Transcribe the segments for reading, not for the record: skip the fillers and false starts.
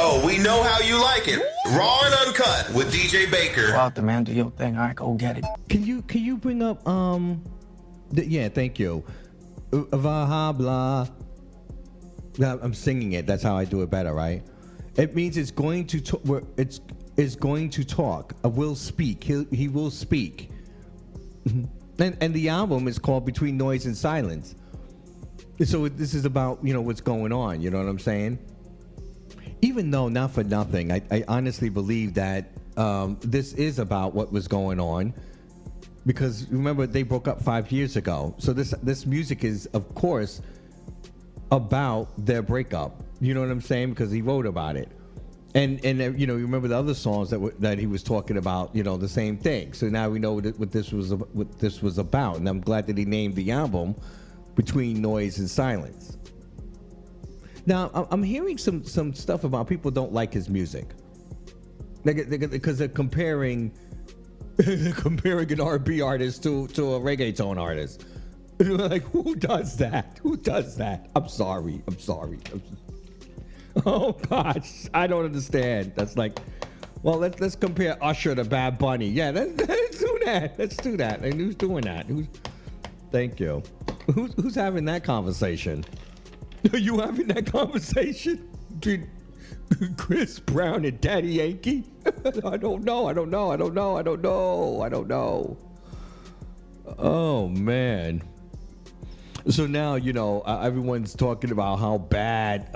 Oh, we know how you like it. Raw and uncut with DJ Baker. Go out there, man. Do your thing. All right, go get it. Can you bring up yeah, thank you. Vaha blah. I'm singing it. That's how I do it better, right? It means it's going to it's going to talk. Will speak. He will speak. And the album is called Between Noise and Silence. So this is about, what's going on. You know what I'm saying? Even though, not for nothing, I honestly believe that this is about what was going on. Because remember, they broke up 5 years ago. So this music is, of course, about their breakup. You know what I'm saying? Because he wrote about it. And you remember the other songs that he was talking about, the same thing. So now we know what this was about. And I'm glad that he named the album Between Noise and Silence. Now, I'm hearing some stuff about people don't like his music. Because they're comparing an R&B artist to a reggaeton artist. Like, who does that? Who does that? I'm sorry. Oh, gosh. I don't understand. That's like, well, let's compare Usher to Bad Bunny. Yeah, let's do that. Let's do that. And who's doing that? Thank you. Who's having that conversation? Are you having that conversation between Chris Brown and Daddy Yankee? I don't know. Oh, man. So now, everyone's talking about how bad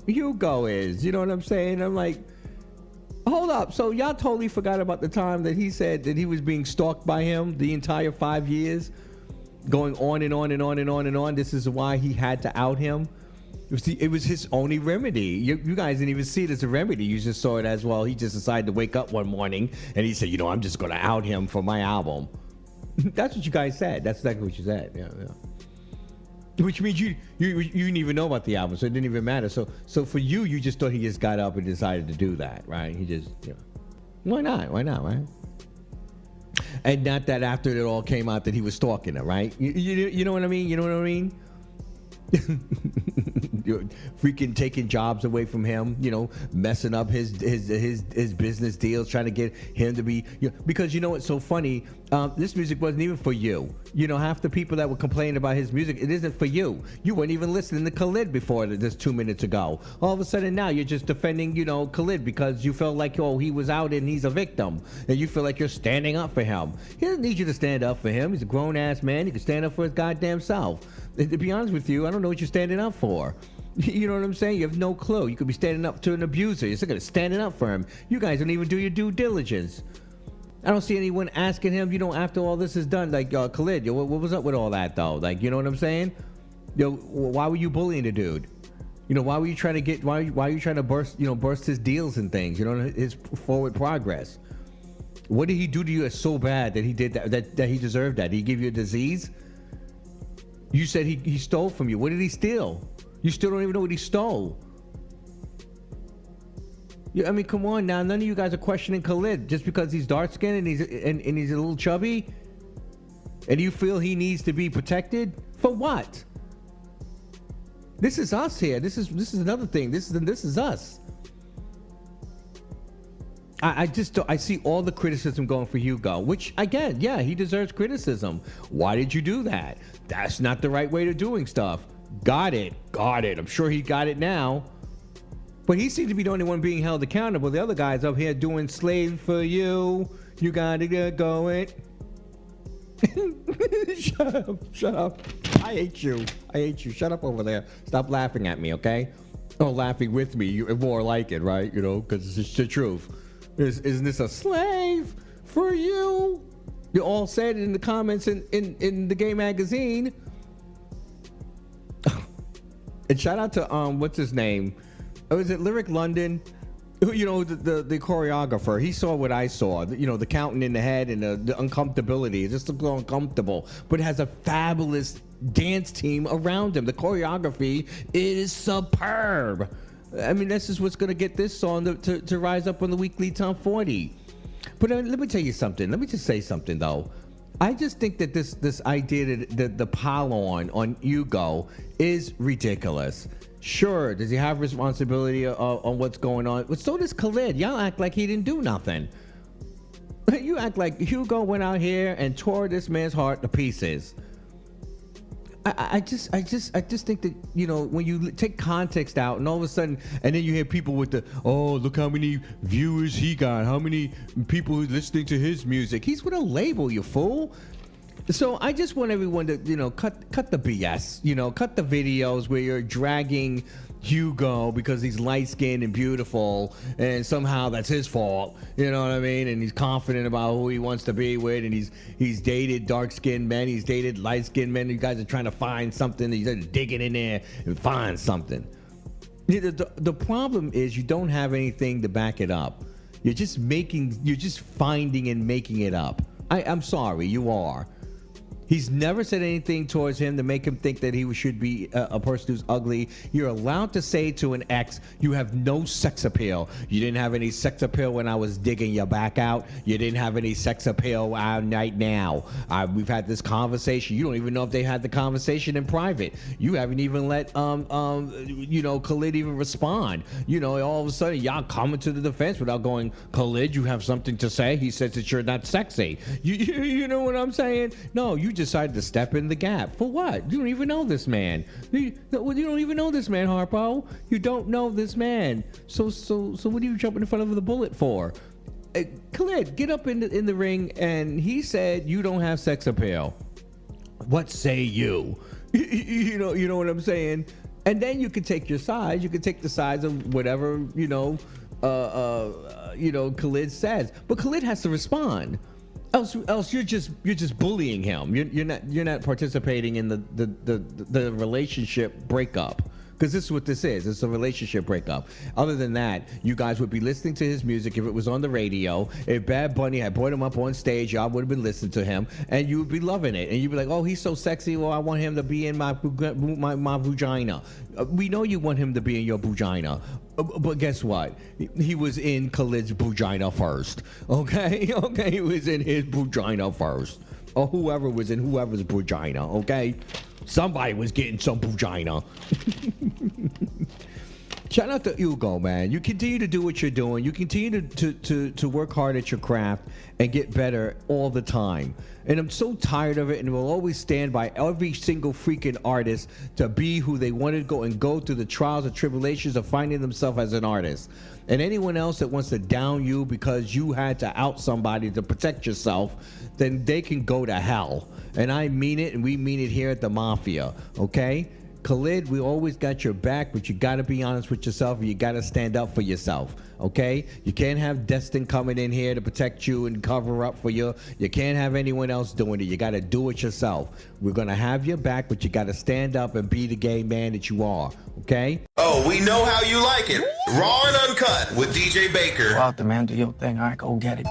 Hugo is. You know what I'm saying? I'm like, hold up. So y'all totally forgot about the time that he said that he was being stalked by him the entire 5 years? Going on and on and on and on and on. This is why he had to out him. It was his only remedy. You guys didn't even see it as a remedy. You just saw it as, well, he just decided to wake up one morning and he said, I'm just going to out him for my album. That's what you guys said. That's exactly what you said. Yeah. Which means you didn't even know about the album, so it didn't even matter. So for you just thought he just got up and decided to do that, right? He just, why not, right? And not that after it all came out that he was stalking her, right? You know what I mean? Freaking taking jobs away from him, messing up his business deals, trying to get him to be, because you know what's so funny? This music wasn't even for you. Half the people that were complaining about his music, it isn't for you. You weren't even listening to Khalid before this 2 minutes ago. All of a sudden now you're just defending, Khalid because you felt like, he was out and he's a victim. And you feel like you're standing up for him. He doesn't need you to stand up for him. He's a grown-ass man. He can stand up for his goddamn self. To be honest with you, I don't know what you're standing up for. You know what I'm saying? You have no clue. You could be standing up to an abuser. You're still going to standing up for him. You guys don't even do your due diligence. I don't see anyone asking him, after all this is done, like, Khalid, what was up with all that, though? Like, you know what I'm saying? Why were you bullying the dude? Why were you trying to why are you trying to burst his deals and things, his forward progress? What did he do to you that's so bad that he did that he deserved that? Did he give you a disease? You said he stole from you. What did he steal? You still don't even know what he stole. I mean, come on now. None of you guys are questioning Khalid just because he's dark-skinned and he's a little chubby. And you feel he needs to be protected? For what? This is us here. This is another thing. This is us. I see all the criticism going for Hugo, which, again, yeah, he deserves criticism. Why did you do that? That's not the right way to doing stuff. Got it. I'm sure he got it now. But he seems to be the only one being held accountable. The other guy's up here doing slave for you. You gotta get going. Shut up. I hate you. Shut up over there. Stop laughing at me, okay? Oh, laughing with me. You're more like it, right? Because it's the truth. Isn't this a slave for you? You all said it in the comments in the Gay Magazine. And shout out to what's his name? Was it Lyric London? The choreographer. He saw what I saw. The counting in the head and the uncomfortability. It just looks uncomfortable. But it has a fabulous dance team around him. The choreography is superb. I mean, this is what's going to get this song to rise up on the weekly top 40. But let me tell you something. Let me just say something, though. I just think that this idea that the pile on Hugo is ridiculous. Sure, does he have responsibility on what's going on? But so does Khalid. Y'all act like he didn't do nothing. You act like Hugo went out here and tore this man's heart to pieces. I just think that, you know, when you take context out and all of a sudden, and then you hear people with the, oh, look how many viewers he got, how many people listening to his music. He's with a label, you fool. So I just want everyone to, you know, cut the BS, you know, cut the videos where you're dragging Hugo because he's light-skinned and beautiful and somehow that's his fault, you know what I mean? And he's confident about who he wants to be with, and he's dated dark-skinned men, he's dated light-skinned men. You guys are trying to find something, you're digging in there and find something. The problem is you don't have anything to back it up. You're just finding and making it up. I'm sorry, you are. He's never said anything towards him to make him think that he should be a person who's ugly. You're allowed to say to an ex, you have no sex appeal. You didn't have any sex appeal when I was digging your back out. You didn't have any sex appeal right now. We've had this conversation. You don't even know if they had the conversation in private. You haven't even let, you know, Khalid even respond. You know, all of a sudden, y'all coming to the defense without going, Khalid, you have something to say? He says that you're not sexy. You know what I'm saying? No, you decided to step in the gap. For what? You don't even know this man. You don't even know this man, Harpo. You don't know this man. So what are you jumping in front of the bullet for? Khalid, get up in the ring, and he said you don't have sex appeal. What say you? You know what I'm saying? And then you can take your sides. You can take the sides of whatever, you know, Khalid says. But Khalid has to respond. Else you're just bullying him. You're not participating in the relationship breakup, because this is what this is. It's a relationship breakup. Other than that, you guys would be listening to his music if it was on the radio. If Bad Bunny had brought him up on stage, y'all would have been listening to him, and you would be loving it. And you'd be like, oh, he's so sexy. Well, I want him to be in my vagina. We know you want him to be in your vagina. But guess what? He was in Khalid's vagina first. Okay? Okay, he was in his vagina first. Or whoever was in whoever's vagina, okay? Somebody was getting some vagina. Shout out to Hugo, man. You continue to do what you're doing. You continue to work hard at your craft and get better all the time. And I'm so tired of it, and will always stand by every single freaking artist to be who they want to go through the trials and tribulations of finding themselves as an artist. And anyone else that wants to down you because you had to out somebody to protect yourself, then they can go to hell. And I mean it, and we mean it here at the Mafia, okay? Khalid, we always got your back, but you got to be honest with yourself, and you got to stand up for yourself, okay? You can't have Destin coming in here to protect you and cover up for you. You can't have anyone else doing it. You got to do it yourself. We're going to have your back, but you got to stand up and be the gay man that you are, okay? Oh, we know how you like it. Raw and uncut with DJ Baker. Go out there, man. Do your thing. All right, go get it.